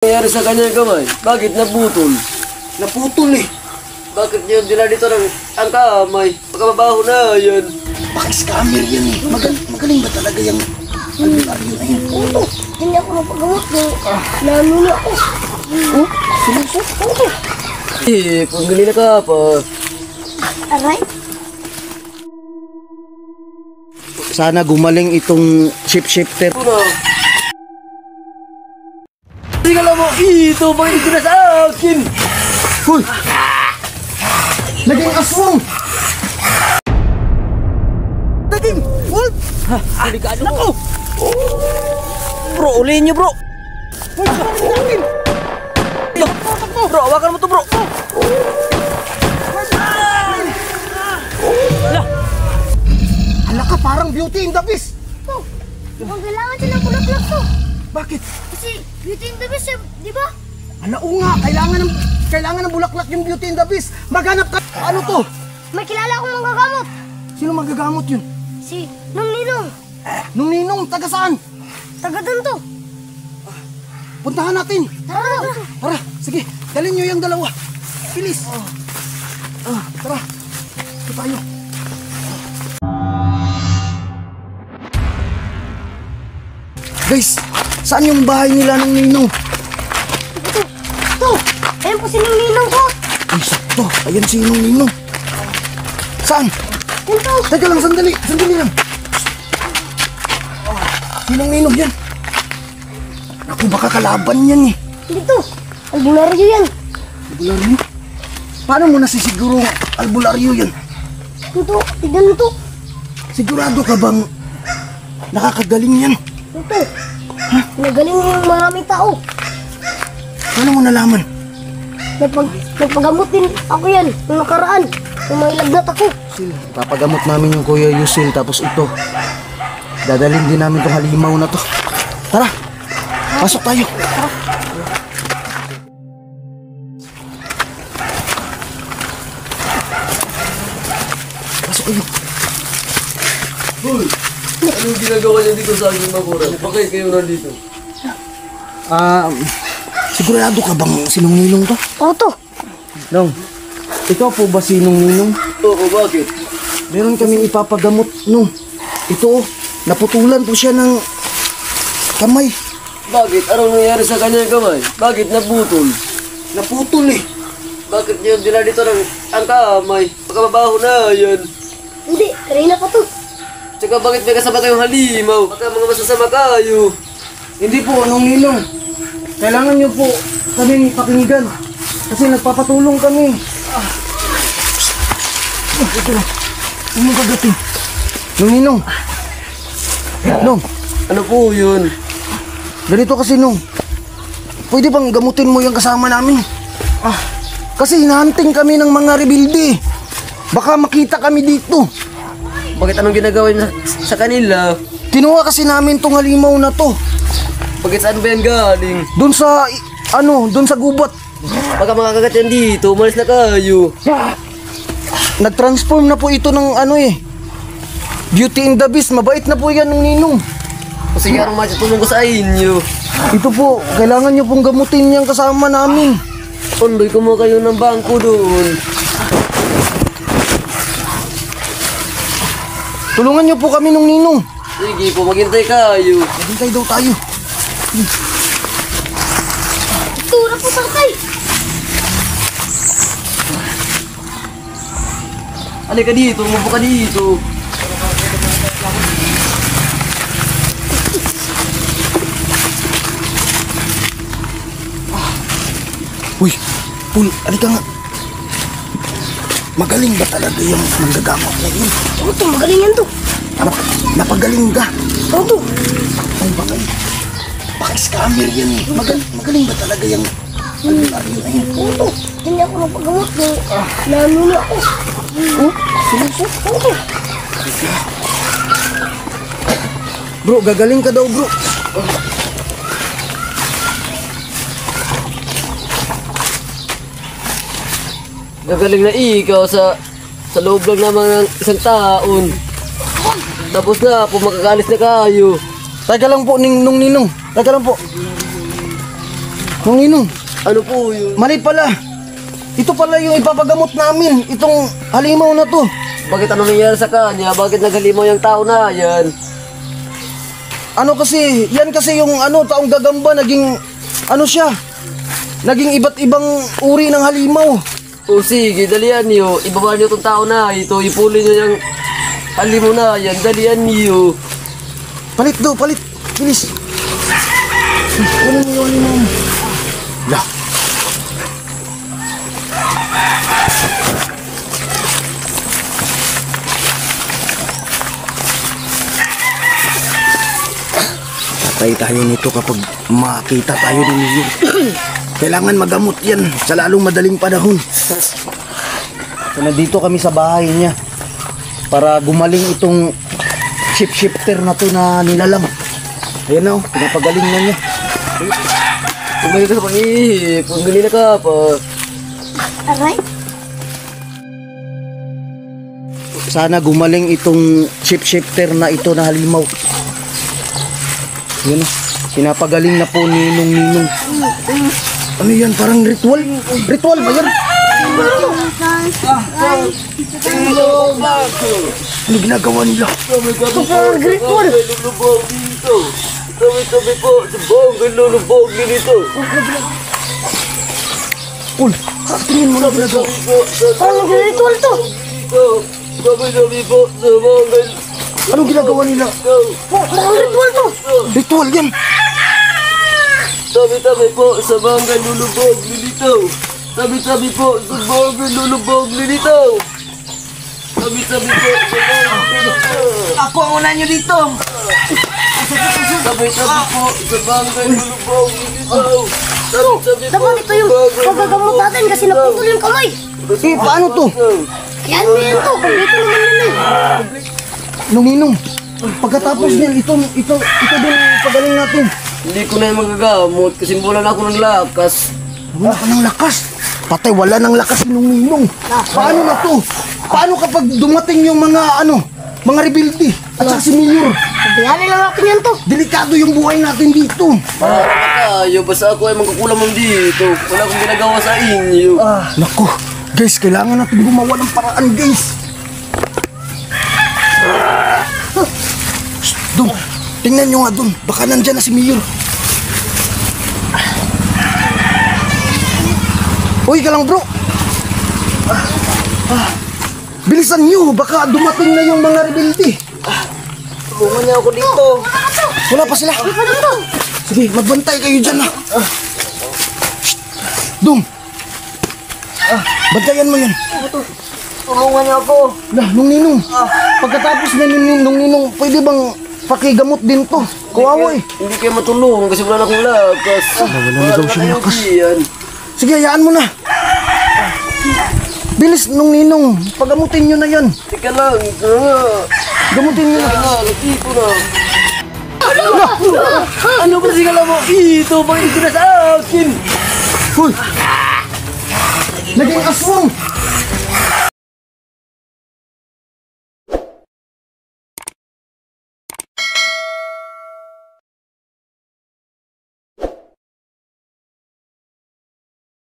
nangyari sa kanyang kamay? Bakit naputol? Naputol eh. Bakit yun dila dito ang kamay? Baka mabaho na yan. Baka scammer yan eh. Magaling ba talaga yung albularyo na yan? Oo, hindi ako mapagamot ng nanuno ako. Oh, sinusok ko. Kung gali na ka pa. Aray? Sana gumaling itong shifter. Ano? Hindi ka lang mo, ito, bakit ito na sa akin? Hoy! Naging aswang! Naging wolf! Delikado ko. Bro, ulihin nyo bro. Bro, hawakan mo to bro. Hala ka, parang Beauty and the Beast! Mukhang kailangan siya ng bulaklak to. Bakit? Kasi Beauty and the Beast, di ba? Hala, oo nga, kailangan ng bulaklak yung Beauty and the Beast. Maghanap ka. Ano to? May kilala akong manggagamot. Sino magagamot yun? Si Nung Ninong. Nung Ninong, taga saan? Taga doon to. Puntahan natin. Tara. Tara, sige, dalhin nyo yung dalawa. Bilis. Tara, ito tayo. Guys, saan yung bahay nila ng Ninong? To. Ayan po si Nung Ninong ko. Ay, sakto. Ayan si Nung Ninong. Saan? Yan to. Teka lang, sandali lang. Sinong Ninong yan? Naku, baka kalaban yan eh. Dito. Albularyo yan. Albularyo? Paano mo nasisigurong albularyo yan? Ito. Tignan mo to. Sigurado ka bang nakakagaling yan? Ito. Nagaling yung maraming tao. Paano mo nalaman? Nagpagamot din ako yan. Nung nakaraan. Nung may lagnat ako. Papagamot namin yung Kuya Yusil, tapos ito. Dadalhin din namin itong halimaw na to. Tara, pasok tayo. Pasok kayo. Hoy, anong ginagawa niya dito sa aking maguran? Bakit kayo nandito? Sigurado ka bang sinong Ninong to? Oo to. Nong, ikaw po ba sinong Ninong? Oo, bakit? Meron kaming ipapagamot nung. Ito, naputulan po siya ng kamay. Bakit? Anong nangyari sa kanyang kamay? Bakit naputol? Naputol eh. Bakit yun dila dito ang kamay? Baka mabaho na yan. Hindi. Karina pa to. Tsaka bakit may kasama kayong halimaw? Baka mga masasama kayo. Hindi po, Nung Ninong. Kailangan niyo po kaming pakinggan. Kasi nagpapatulong kami. Ito lang. Anong kagating? Nung Ninong. Nung, Ano po yun? ganito kasi Nung. Pwede bang gamutin mo yung kasama namin? Kasi hinahunting kami ng mga rebelde. Baka makita kami dito. Bakit anong ginagawa niya sa kanila? Kinuha kasi namin tong halimaw na to. Bakit saan ba yan galing? Doon sa, doon sa gubat. Baka makakagat yan dito, umalis na kayo. Nag-transform na po ito ng Beauty and the Beast. Mabait na po yan ng Ninong. Kasi nga anong matutulong ko sa inyo. Ito po, kailangan nyo pong gamutin yung kasama namin. Undoy, kumuha kayo ng bangko doon. Tulungan nyo po kami ng Ninong. Sige po, maghintay kayo. Maghintay daw tayo. Tura po tatay. Halika dito, umupo ka dito. Uy, Pul, alika nga. Magaling ba talaga yung manggagamot na yun? Oo to. Magaling yan to. Napagaling ka. Oo to. Ay, baka scammer yan eh. Magaling ba talaga yung albularyo na yun? Oo to. Hindi ako mapagamot ng nanuno ako. Oh, sinusok. Oo to. Bro, gagaling ka daw bro. Gagaling na ikaw sa loob lang naman ng isang taon. Tapos na po, makakaalis na kayo. Teka lang po, Nung Ninong. Teka lang po. Nung Ninong, Ano po yun? mali pala. Ito pala yung ipapagamot namin. Itong halimaw na to. Bakit ano nangyari sa kanya? Bakit naghalimaw yung tao na yan? Ano kasi, yan kasi yung taong gagamba, naging, siya, naging iba't ibang uri ng halimaw. O sige, dalian niyo. Ibaba niyo itong tao na ito. Ipuli niyo yung halimaw na yan. Dalian niyo. Palit daw, palit. Bilis. Ano mo yung halimaw mo? Lah. Patay tayo nito kapag makita tayo ng New York. Kailangan magamot yan sa lalong madaling panahon. So, nandito kami sa bahay niya para gumaling itong shifter na to na nilalang. Ayan na, pinapagaling na niya. Kumain ka sa pangihip. Kung ganina ka pa. Aray. Sana gumaling itong shifter na ito na halimaw. Yan, pinapagaling na po ni Ninong. Ano yan? Parang ritual? Ritual ba yan? Ano ginagawa nila? Super ritual. Lulubog dito. Tabi-tabi po sa bongga lulubog dito. Ul, tingin mo na ginagawa. Parang ritual to. Tabi-tabi po sa bongga. Anong ginagawa nila? Parang ritual to. Ritual yan. Tabi-tabi po sa bongga lulubog dito. Tabi-tabi po sa bongga lulubog dito. Tabi-tabi po sa bongga lulubog. Ako ang una nyo dito. Tabi-tabi po sa bongga lulubog dito. Tabi-tabi po Dapat ito yung paggagamot natin kasi naputol yung kamay. Eh, paano to? Yan mo yan to. Kompleto naman yun eh. Ninong, pagkatapos niyan, ito din ang pagaling natin. Hindi ko na yung magagamot kasi wala na ako ng lakas. Wala ka ng lakas. Patay, wala ng lakas si Ninong. Paano na to? Paano kapag dumating yung mga rebelde at saka si Mayor? Sabihan lang natin yan to. Delikado yung buhay natin dito. Para tayo, basta ako ay magkukulam mo dito. Wala akong ginagawa sa inyo. Naku, guys, kailangan natin gumawa ng paraan, guys. Shh, dun, tingnan nyo nga dun. Baka nandyan na si Mayor. Uy, ka lang bro. Bilisan nyo, baka dumating na yung mga rebelde. Tulungan niya ako dito. Wala pa sila. Sige, magbantay kayo dyan ha. Shh, Dum. Bantayan mo yan. Tulungan niya ako. Lah, Ninong. Pagkatapos na Ninong, pwede bang pakigamot din to? Kawawa eh. Hindi kayo matulungan kasi wala na akong lakas. Wala na daw siyang lakas. Yan. Sige, hayaan mo na. Bilis, Ninong. Pagamutin nyo na yan. Teka lang. Gamutin nyo na. Nagtito na. Ano ba kasi kala mo? Ito, bakit ito na sa akin? Hoy! Naging aswang!